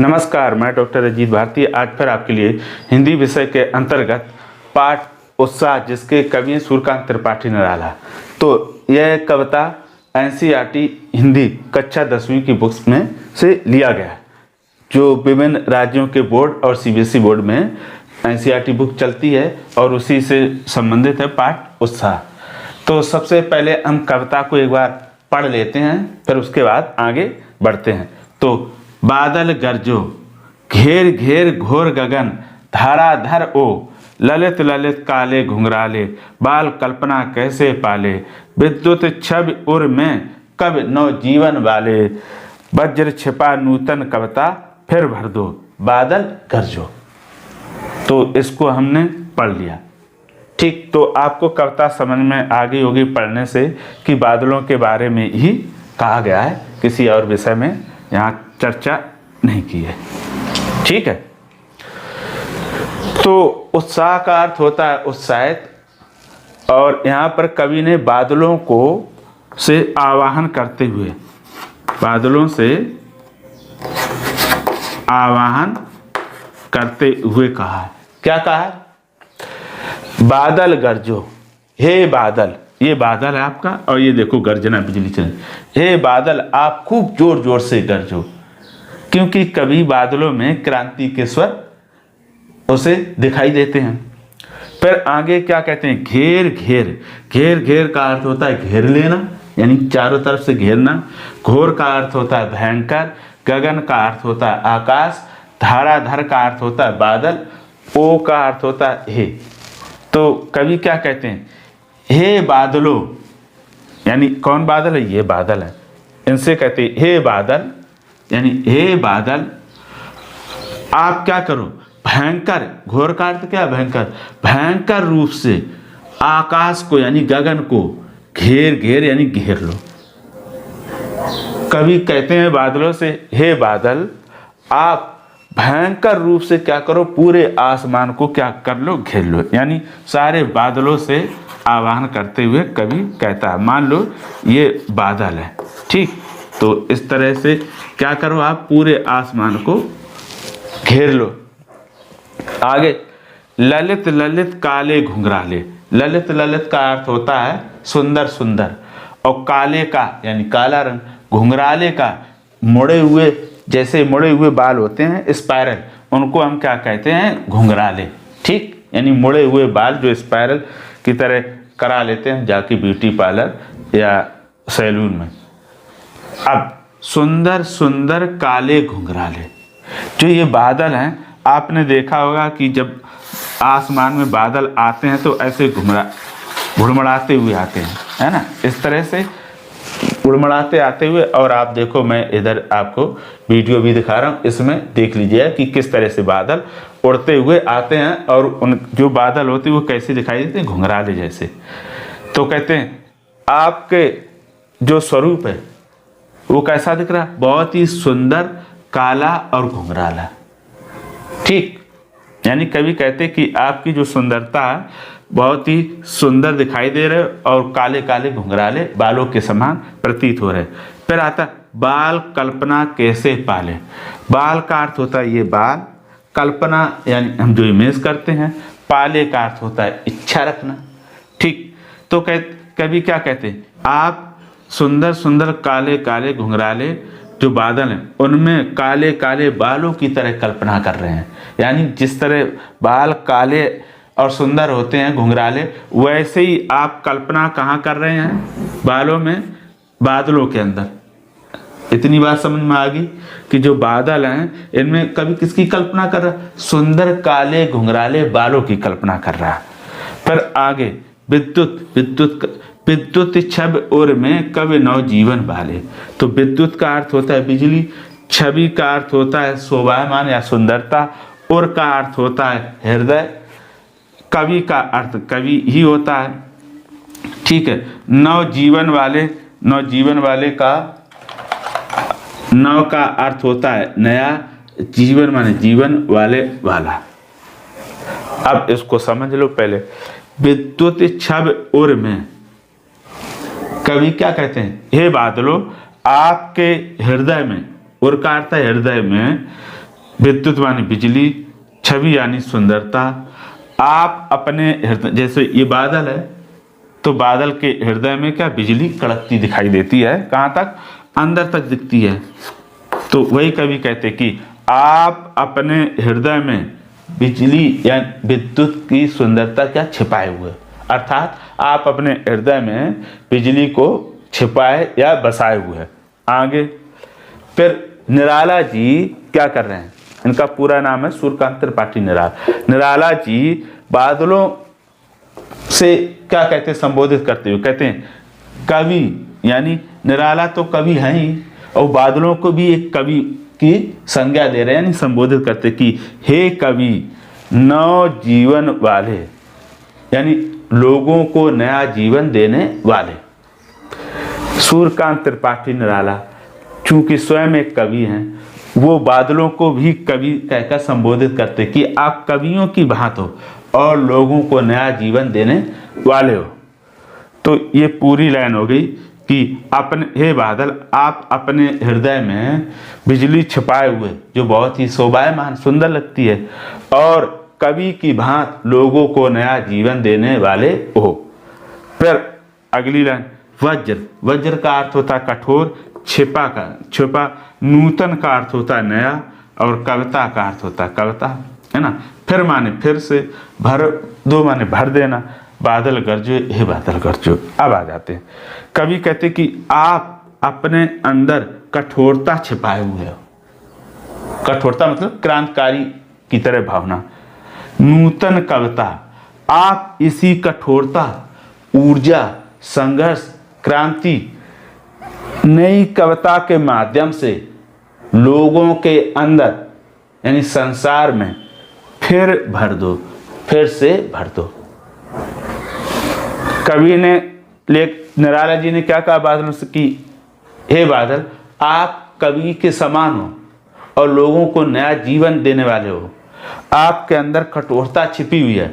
नमस्कार, मैं डॉक्टर अजीत भारती आज फिर आपके लिए हिंदी विषय के अंतर्गत पाठ उत्साह जिसके कवि सूर्यकांत त्रिपाठी ने डाला। तो यह कविता एनसीईआरटी हिंदी कक्षा 10वीं की बुक्स में से लिया गया है, जो विभिन्न राज्यों के बोर्ड और सीबीएसई बोर्ड में एनसीईआरटी बुक चलती है और उसी से संबंधित है पाठ उत्साह। तो सबसे पहले हम कविता को एक बार पढ़ लेते हैं, फिर उसके बाद आगे बढ़ते हैं। तो बादल गरजो घेर घेर घोर गगन धाराधर ओ ललित ललित काले घुंघराले बाल कल्पना कैसे पाले विद्युत छवि उर में कब नव जीवन वाले वज्र छिपा नूतन कविता फिर भर दो बादल गरजो। तो इसको हमने पढ़ लिया, ठीक। तो आपको कविता समझ में आ गई होगी पढ़ने से कि बादलों के बारे में ही कहा गया है, किसी और विषय में यहाँ चर्चा नहीं की है, ठीक है। तो उत्साह का अर्थ होता है उत्साहित, और यहाँ पर कवि ने बादलों को से आवाहन करते हुए, बादलों से आवाहन करते हुए कहा है। क्या कहा है? बादल गरजो, हे बादल, ये बादल है आपका और ये देखो गर्जना बिजली चल, हे बादल आप खूब जोर जोर से गरजो, क्योंकि कभी बादलों में क्रांति के स्वर उसे दिखाई देते हैं। फिर आगे क्या कहते हैं? घेर घेर, घेर घेर का अर्थ होता है घेर लेना, यानी चारों तरफ से घेरना। घोर का अर्थ होता है भयंकर, गगन का अर्थ होता है आकाश, धाराधर का अर्थ होता है बादल, ओ का अर्थ होता है हे। तो कवि क्या कहते हैं? हे बादलों, यानी कौन बादल है? ये बादल है, इनसे कहते हैं हे बादल, यानी हे बादल आप क्या करो? भयंकर, घोर का अर्थ क्या? भयंकर, भयंकर रूप से आकाश को यानी गगन को घेर घेर यानी घेर लो। कवि कहते हैं बादलों से, हे बादल आप भयंकर रूप से क्या करो? पूरे आसमान को क्या कर लो? घेर लो। यानी सारे बादलों से आह्वान करते हुए कवि कहता है, मान लो ये बादल है, ठीक। तो इस तरह से क्या करो? आप पूरे आसमान को घेर लो। आगे ललित ललित काले घुंघराले, ललित ललित का अर्थ होता है सुंदर सुंदर, और काले का यानी काला रंग, घुंघराले का मुड़े हुए, जैसे मुड़े हुए बाल होते हैं स्पाइरल, उनको हम क्या कहते हैं? घुंघराले, ठीक। यानी मुड़े हुए बाल जो स्पाइरल की तरह करा लेते हैं जाके ब्यूटी पार्लर या सैलून में। अब सुंदर सुंदर काले घुंघराले, जो ये बादल हैं, आपने देखा होगा कि जब आसमान में बादल आते हैं तो ऐसे घुड़मड़ाते हुए आते हैं, है ना, इस तरह से उड़मड़ाते आते हुए। और आप देखो, मैं इधर आपको वीडियो भी दिखा रहा हूँ, इसमें देख लीजिए कि किस तरह से बादल उड़ते हुए आते हैं, और उन जो बादल होते हैं वो कैसे दिखाई देते हैं? घुंघराले जैसे। तो कहते हैं आपके जो स्वरूप है वो कैसा दिख रहा? बहुत ही सुंदर, काला और घुंघराला, ठीक। यानी कवि कहते कि आपकी जो सुंदरता है बहुत ही सुंदर दिखाई दे रहे और काले काले घुंघराले बालों के समान प्रतीत हो रहे। फिर आता बाल कल्पना कैसे पाले। बाल का अर्थ होता है ये बाल, कल्पना यानी हम जो इमेज करते हैं, पाले का अर्थ होता है इच्छा रखना, ठीक। तो कवि क्या कहते हैं? आप सुंदर सुंदर काले काले घुंघराले जो बादल हैं उनमें काले काले बालों की तरह कल्पना कर रहे हैं। यानी जिस तरह बाल काले और सुंदर होते हैं घुंघराले, वैसे ही आप कल्पना कहाँ कर रहे हैं? बालों में, बादलों के अंदर। इतनी बात समझ में आ गई कि जो बादल हैं इनमें कभी किसकी कल्पना कर रहा है? सुंदर काले घुंघराले बालों की कल्पना कर रहा है। फिर आगे विद्युत, विद्युत छवि उर में कवि नव जीवन वाले। तो विद्युत का अर्थ होता है बिजली, छवि का अर्थ होता है शोभायमान या सुंदरता, उर का अर्थ होता है हृदय, कवि का अर्थ कवि ही होता है, ठीक है। नव जीवन वाले, नव जीवन वाले का नव का अर्थ होता है नया, जीवन माने जीवन वाले वाला। अब इसको समझ लो पहले। विद्युत छवि उर में कवि क्या कहते हैं? हे बादलों आपके हृदय में, उर का अर्थ है हृदय में, विद्युत माने बिजली, छवि यानी सुंदरता। आप अपने हृदय, जैसे ये बादल है तो बादल के हृदय में क्या बिजली कड़कती दिखाई देती है, कहाँ तक, अंदर तक दिखती है। तो वही कवि कहते कि आप अपने हृदय में बिजली या विद्युत की सुंदरता क्या छिपाए हुए, अर्थात आप अपने हृदय में बिजली को छिपाए या बसाए हुए हैं। आगे फिर निराला जी क्या कर रहे हैं, इनका पूरा नाम है सूर्यकांत त्रिपाठी निराला। निराला जी बादलों से क्या कहते हैं, संबोधित करते हुए कहते हैं कवि, यानी निराला तो कवि हैं ही और बादलों को भी एक कवि की संज्ञा दे रहे हैं, यानी संबोधित करते कि हे कवि नव जीवन वाले, यानी लोगों को नया जीवन देने वाले। सूर्यकांत त्रिपाठी निराला चूंकि स्वयं एक कवि हैं, वो बादलों को भी कवि कहकर संबोधित करते कि आप कवियों की भांति हो और लोगों को नया जीवन देने वाले हो। तो ये पूरी लाइन हो गई कि अपने, हे बादल आप अपने हृदय में बिजली छिपाए हुए जो बहुत ही शोभायमान सुंदर लगती है और कवि की भांति लोगों को नया जीवन देने वाले हो। फिर अगली लाइन वज्र, वज्र का अर्थ होता है कठोर, छिपा नूतन का अर्थ होता है नया और कविता का अर्थ होता है कविता, है ना। फिर माने फिर से, भर दो माने भर देना, बादल गरजो हे बादल गरजो। अब आ जाते हैं, कवि कहते कि आप अपने अंदर कठोरता छिपाए हुए हो। कठोरता मतलब क्रांतिकारी की तरह भावना। नूतन कविता, आप इसी कठोरता, ऊर्जा, संघर्ष, क्रांति, नई कविता के माध्यम से लोगों के अंदर यानी संसार में फिर भर दो, फिर से भर दो। कवि ने निराला जी ने क्या कहा बादलों से कि हे बादल आप कवि के समान हो और लोगों को नया जीवन देने वाले हो। आपके अंदर कठोरता छिपी हुई है,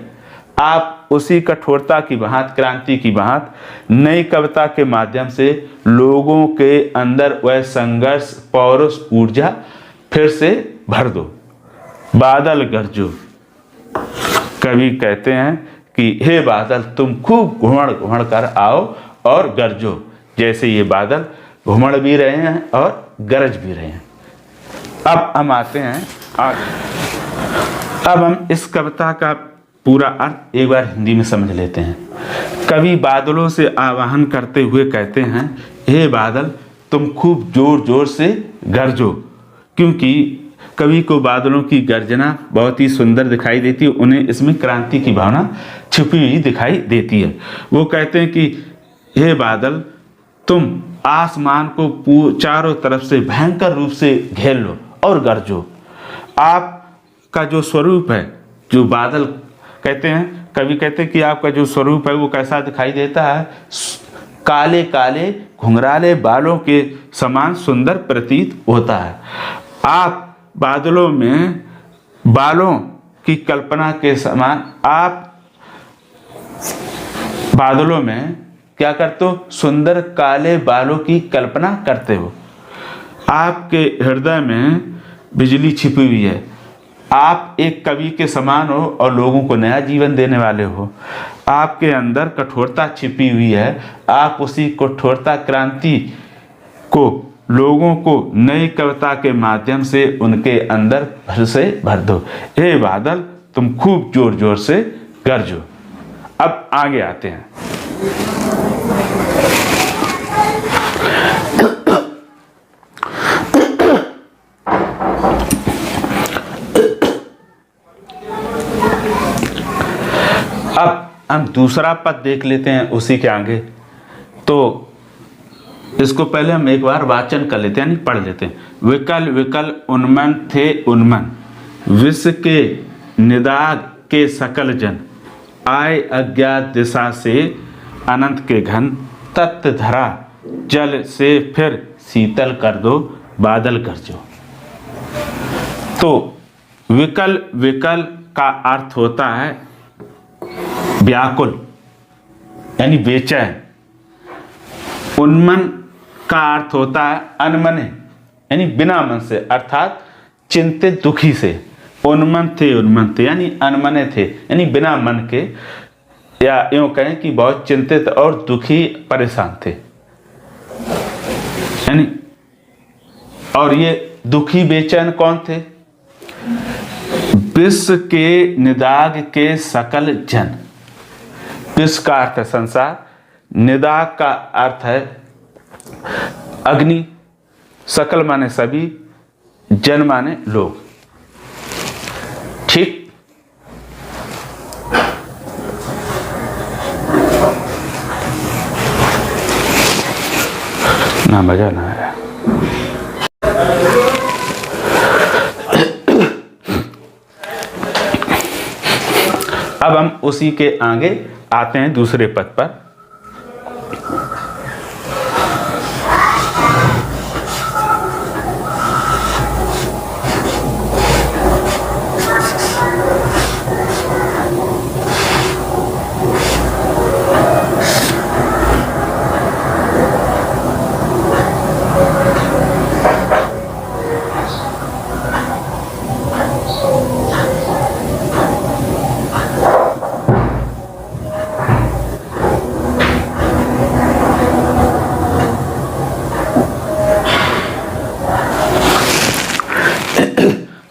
आप उसी कठोरता की भांति, क्रांति की भांति नई कविता के माध्यम से लोगों के अंदर वह संघर्ष, पौरुष, ऊर्जा फिर से भर दो। बादल गरजो, कवि कहते हैं कि हे बादल तुम खूब घुमड़ घुमड़ कर आओ और गरजो, जैसे ये बादल घुमड़ भी रहे हैं और गरज भी रहे हैं। अब हम आते हैं अब हम इस कविता का पूरा अर्थ एक बार हिंदी में समझ लेते हैं। कवि बादलों से आवाहन करते हुए कहते हैं हे बादल तुम खूब जोर जोर से गरजो, क्योंकि कवि को बादलों की गर्जना बहुत ही सुंदर दिखाई देती है, उन्हें इसमें क्रांति की भावना छिपी हुई दिखाई देती है। वो कहते हैं कि हे बादल तुम आसमान को चारों तरफ से भयंकर रूप से घेर लो और गरजो। आपका जो स्वरूप है, जो बादल कहते हैं, कवि कहते हैं कि आपका जो स्वरूप है वो कैसा दिखाई देता है, काले काले घुंघराले बालों के समान सुंदर प्रतीत होता है। आप बादलों में बालों की कल्पना के समान, आप बादलों में क्या करते हो, सुंदर काले बालों की कल्पना करते हो। आपके हृदय में बिजली छिपी हुई है, आप एक कवि के समान हो और लोगों को नया जीवन देने वाले हो। आपके अंदर कठोरता छिपी हुई है, आप उसी कठोरता, क्रांति को लोगों को नई कविता के माध्यम से उनके अंदर भर से भर दो। हे बादल तुम खूब जोर जोर से गरजो। अब आगे आते हैं। अब हम दूसरा पद देख लेते हैं उसी के आगे। तो इसको पहले हम एक बार वाचन कर लेते हैं, यानी पढ़ लेते हैं। विकल विकल उन्मन थे उन्मन, विश्व के निदाग के सकल जन, आए अज्ञात दिशा से अनंत के घन, तत्व धरा जल से फिर शीतल कर दो, बादल गरजो। तो विकल विकल का अर्थ होता है व्याकुल यानी बेचैन। उन्मन का अर्थ होता है अनमने यानी बिना मन से, अर्थात चिंतित दुखी से, उन्मत्त थे यानी अनमने थे, यानी बिना मन के, या यूं कहें कि बहुत चिंतित और दुखी परेशान थे यानी। और ये दुखी बेचैन कौन थे? विश्व के निदाग के सकल जन। विश्व का अर्थ है संसार, निदाग का अर्थ है अग्नि, सकल माने सभी, जन माने लोग। ठीक। ना मजा ना आया। अब हम उसी के आगे आते हैं दूसरे पद पर।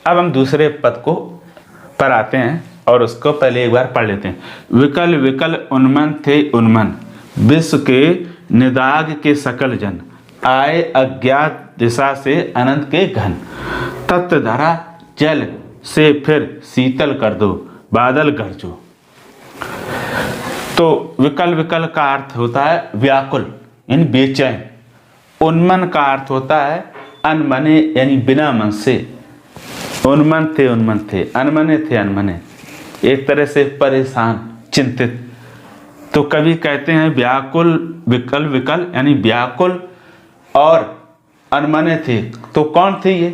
अब हम दूसरे पद को पर आते हैं और उसको पहले एक बार पढ़ लेते हैं। विकल विकल उन्मन थे उन्मन, विश्व के निदाग के सकल जन, आए अज्ञात दिशा से अनंत के घन, तत्व धरा जल से फिर शीतल कर दो, बादल गरजो। तो विकल विकल का अर्थ होता है व्याकुल यानी बेचैन, उन्मन का अर्थ होता है अनमने यानी बिना मन से, उन्मन थे अनमने थे अनमने, एक तरह से परेशान चिंतित। तो कवि कहते हैं व्याकुल विकल विकल यानी व्याकुल और अनमने थे। तो कौन थे ये?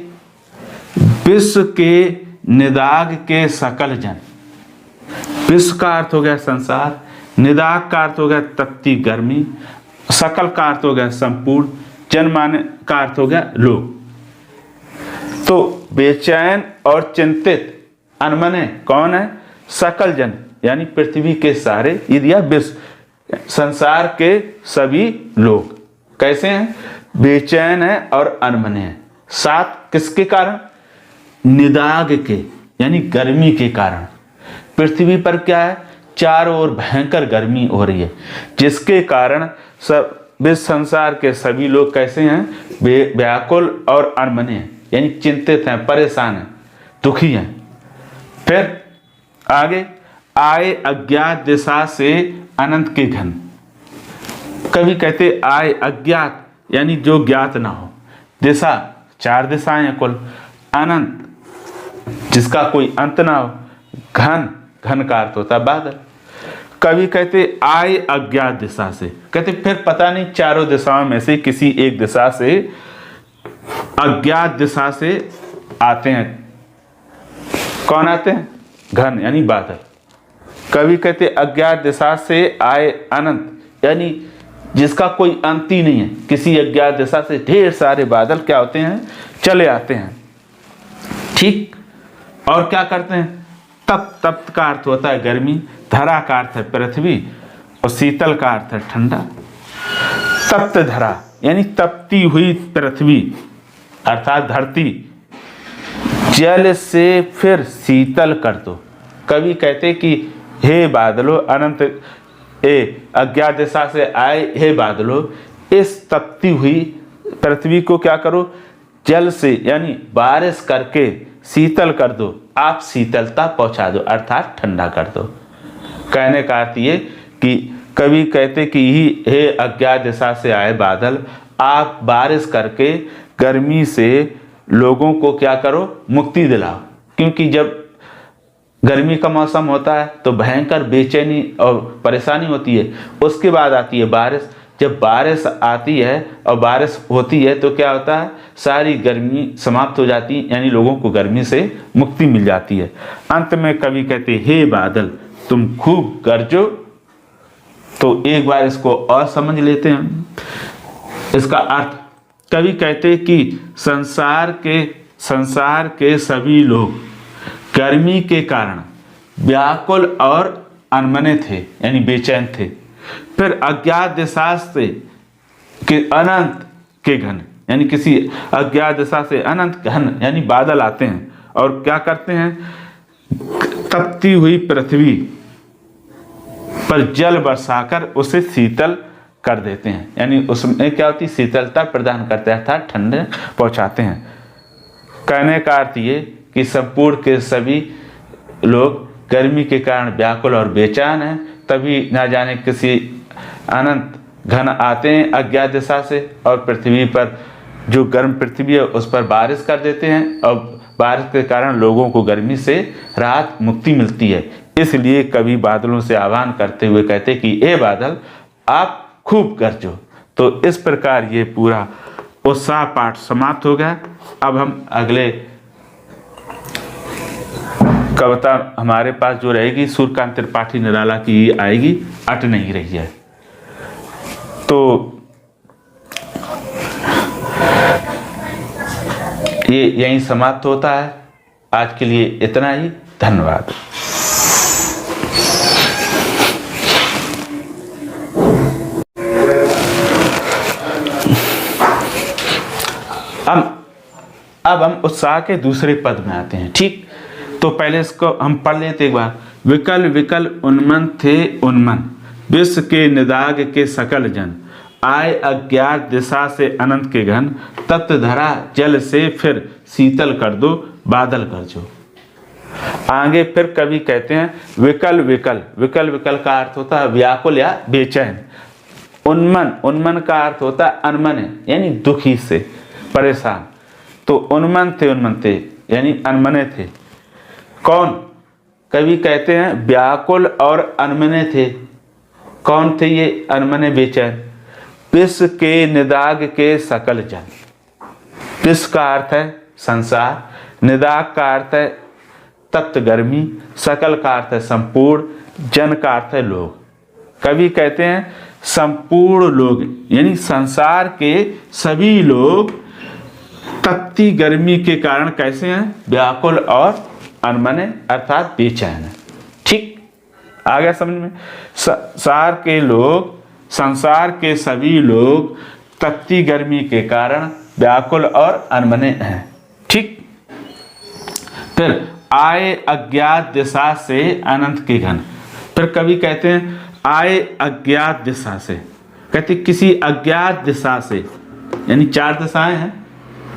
विश्व के निदाग के सकल जन। विश्व का अर्थ हो गया संसार, निदाग का अर्थ हो गया तपती गर्मी, सकल का अर्थ हो गया संपूर्ण, जन माने का अर्थ हो गया लोग। तो बेचैन और चिंतित अनमने कौन है? सकल जन यानी पृथ्वी के सारे, ये दिया विश्व, संसार के सभी लोग कैसे हैं? बेचैन है और अनमने हैं। साथ किसके कारण? निदाग के यानी गर्मी के कारण। पृथ्वी पर क्या है? चारों ओर भयंकर गर्मी हो रही है, जिसके कारण सब विश्व संसार के सभी लोग कैसे हैं? व्याकुल और अनमने हैं यानी चिंतित हैं, परेशान हैं, दुखी हैं। फिर आगे, आए अज्ञात दिशा से अनंत के घन। कभी कहते आए अज्ञात यानी जो ज्ञात ना हो, दिशा चार दिशाएं हैं कुल, अनंत जिसका कोई अंत ना हो, घन घन का अर्थ होता है बादल। कभी कहते आए अज्ञात दिशा से, कहते फिर पता नहीं चारों दिशाओं में से किसी एक दिशा से, अज्ञात दिशा से आते हैं। कौन आते हैं? घन यानी बादल। कभी कहते अज्ञात दिशा से आए अनंत यानी जिसका कोई अंत ही नहीं है, किसी अज्ञात दिशा से ढेर सारे बादल क्या होते हैं? चले आते हैं। ठीक। और क्या करते हैं? तप, तप्त का अर्थ होता है गर्मी, धरा का अर्थ है पृथ्वी और शीतल का अर्थ है ठंडा। तप्त धरा यानी तपती हुई पृथ्वी अर्थात धरती, जल से फिर शीतल कर दो। कवि कहते कि हे बादलों, अनंत अज्ञात दिशा से आए हे बादलों, इस तपती हुई पृथ्वी को क्या करो? जल से यानी बारिश करके शीतल कर दो, आप शीतलता पहुंचा दो अर्थात ठंडा कर दो। कहने का अर्थ ये कि कवि कहते कि ही हे अज्ञात दिशा से आए बादल, आप बारिश करके गर्मी से लोगों को क्या करो? मुक्ति दिलाओ। क्योंकि जब गर्मी का मौसम होता है तो भयंकर बेचैनी और परेशानी होती है, उसके बाद आती है बारिश। जब बारिश आती है और बारिश होती है तो क्या होता है? सारी गर्मी समाप्त हो जाती है, यानी लोगों को गर्मी से मुक्ति मिल जाती है। अंत में कवि कहते हे बादल तुम खूब गरजो। तो एक बार इसको और समझ लेते हैं इसका अर्थ। कवि कहते कि संसार के संसार के सभी लोग गर्मी के कारण व्याकुल और अनमने थे, यानी बेचैन थे। फिर अज्ञात दिशा से कि अनंत के घन, यानी किसी अज्ञात दिशा से अनंत घन यानी बादल आते हैं और क्या करते हैं, तपती हुई पृथ्वी पर जल बरसाकर उसे शीतल कर देते हैं। यानी उसमें क्या होती, शीतलता प्रदान करते हैं, अर्थात ठंडे पहुंचाते हैं। कहने का अर्थ ये कि संपूर्ण के सभी लोग गर्मी के कारण व्याकुल और बेचैन हैं, तभी ना जाने किसी अनंत घन आते हैं अज्ञात दिशा से और पृथ्वी पर, जो गर्म पृथ्वी है उस पर बारिश कर देते हैं और बारिश के कारण लोगों को गर्मी से राहत मुक्ति मिलती है। इसलिए कवि बादलों से आह्वान करते हुए कहते कि ए बादल आप खूब गरजो। तो इस प्रकार ये पूरा उत्साह पाठ समाप्त हो गया। अब हम अगले कविता हमारे पास जो रहेगी सूर्यकांत त्रिपाठी निराला की आएगी, अट नहीं रही है। तो ये यहीं समाप्त होता है। आज के लिए इतना ही, धन्यवाद। अब हम उत्साह के दूसरे पद में आते हैं। ठीक, तो पहले इसको हम पढ़ लेते एक बार। विकल विकल उन्मन थे उन्मन, विश्व के निदाग के सकल जन, आए अज्ञात दिशा से अनंत के घन, तत्व धरा जल से फिर शीतल कर दो बादल कर जो। आगे फिर कवि कहते हैं विकल विकल, विकल विकल का अर्थ होता है व्याकुल या बेचैन। उन्मन, उन्मन का अर्थ होता है अनमने यानी दुखी से परेशान। तो उन्मन थे यानी अनमने थे। कौन? कवि कहते हैं व्याकुल और अनमने थे। कौन थे ये अनमने बेचैन? विश्व के निदाग के सकल जन। विश्व का अर्थ है संसार, निदाग का अर्थ है तप्त गर्मी, सकल का अर्थ है संपूर्ण, जन का अर्थ है लोग। कवि कहते हैं संपूर्ण लोग यानी संसार के सभी लोग तपती गर्मी के कारण कैसे हैं? व्याकुल और अनमने अर्थात बेचैन है। ठीक, आ गया समझ में? संसार के सभी लोग तपती गर्मी के कारण व्याकुल और अनमने हैं। ठीक, फिर आए अज्ञात दिशा से अनंत के घन। फिर कवि कहते हैं आए अज्ञात दिशा से, कहते किसी अज्ञात दिशा से, यानी 4 दिशाएं हैं,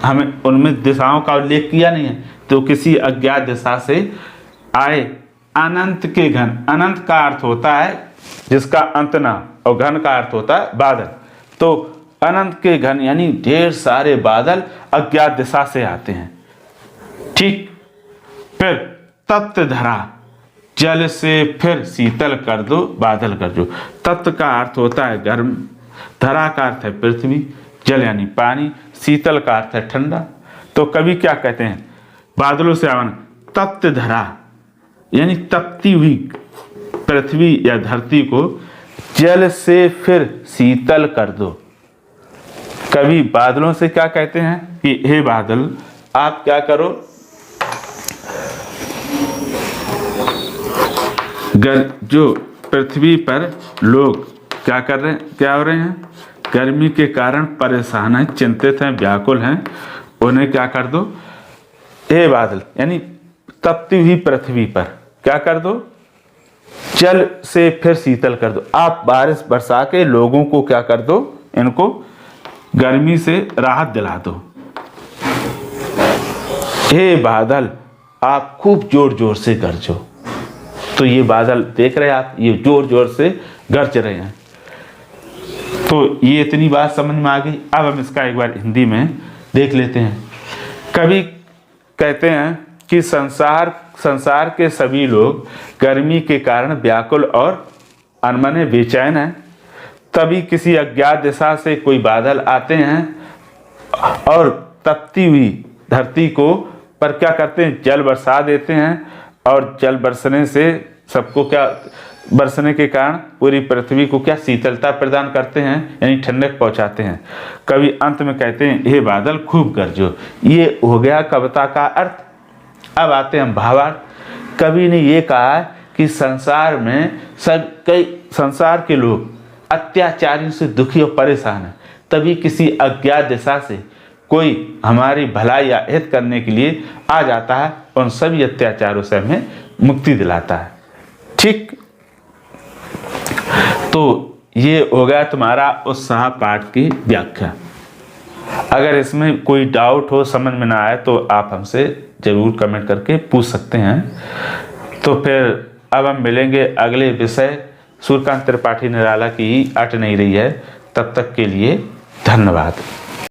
हमें उनमें दिशाओं का उल्लेख किया नहीं है। तो किसी अज्ञात दिशा से आए अनंत के घन। अनंत का अर्थ होता है जिसका अंत ना, और घन का अर्थ होता है बादल। तो अनंत के घन यानी ढेर सारे बादल अज्ञात दिशा से आते हैं। ठीक, फिर तप्त धरा जल से फिर शीतल कर दो बादल कर दो। तप्त का अर्थ होता है गर्म, धरा का अर्थ है पृथ्वी, जल यानी पानी, शीतल का अर्थ है ठंडा। तो कवि क्या कहते हैं बादलों से आह्वान, तप्त धरा यानी तपती हुई पृथ्वी या धरती को जल से फिर शीतल कर दो। कवि बादलों से क्या कहते हैं कि हे बादल आप क्या करो, जो पृथ्वी पर लोग क्या कर रहे हैं, क्या हो रहे हैं, गर्मी के कारण परेशान हैं, चिंतित हैं, व्याकुल हैं, उन्हें क्या कर दो, हे बादल यानी तपती हुई पृथ्वी पर क्या कर दो, जल से फिर शीतल कर दो। आप बारिश बरसा के लोगों को क्या कर दो, इनको गर्मी से राहत दिला दो। हे बादल आप खूब जोर जोर से गरजो। तो ये बादल देख रहे हैं आप, ये जोर जोर से गरज रहे हैं। तो ये इतनी बात समझ में आ गई। अब हम इसका एक बार हिंदी में देख लेते हैं। कवि कहते हैं कि संसार के सभी लोग गर्मी के कारण व्याकुल और अनमने बेचैन हैं। तभी किसी अज्ञात दिशा से कोई बादल आते हैं और तपती हुई धरती को पर क्या करते हैं, जल बरसा देते हैं। और जल बरसने से सबको क्या बरसने के कारण पूरी पृथ्वी को क्या शीतलता प्रदान करते हैं, यानी ठंडक पहुंचाते हैं। कवि अंत में कहते हैं हे बादल खूब गरजो। ये हो गया कविता का अर्थ। अब आते हैं भावार्थ। कवि ने ये कहा कि संसार में संसार के लोग अत्याचारियों से दुखी और परेशान हैं, तभी किसी अज्ञात दिशा से कोई हमारी भलाई या हित करने के लिए आ जाता है, उन सभी अत्याचारों से हमें मुक्ति दिलाता है। ठीक, तो ये हो गया तुम्हारा उत्साह पाठ की व्याख्या। अगर इसमें कोई डाउट हो, समझ में ना आए, तो आप हमसे जरूर कमेंट करके पूछ सकते हैं। तो फिर अब हम मिलेंगे अगले विषय सूर्यकांत त्रिपाठी निराला की अट नहीं रही है। तब तक के लिए धन्यवाद।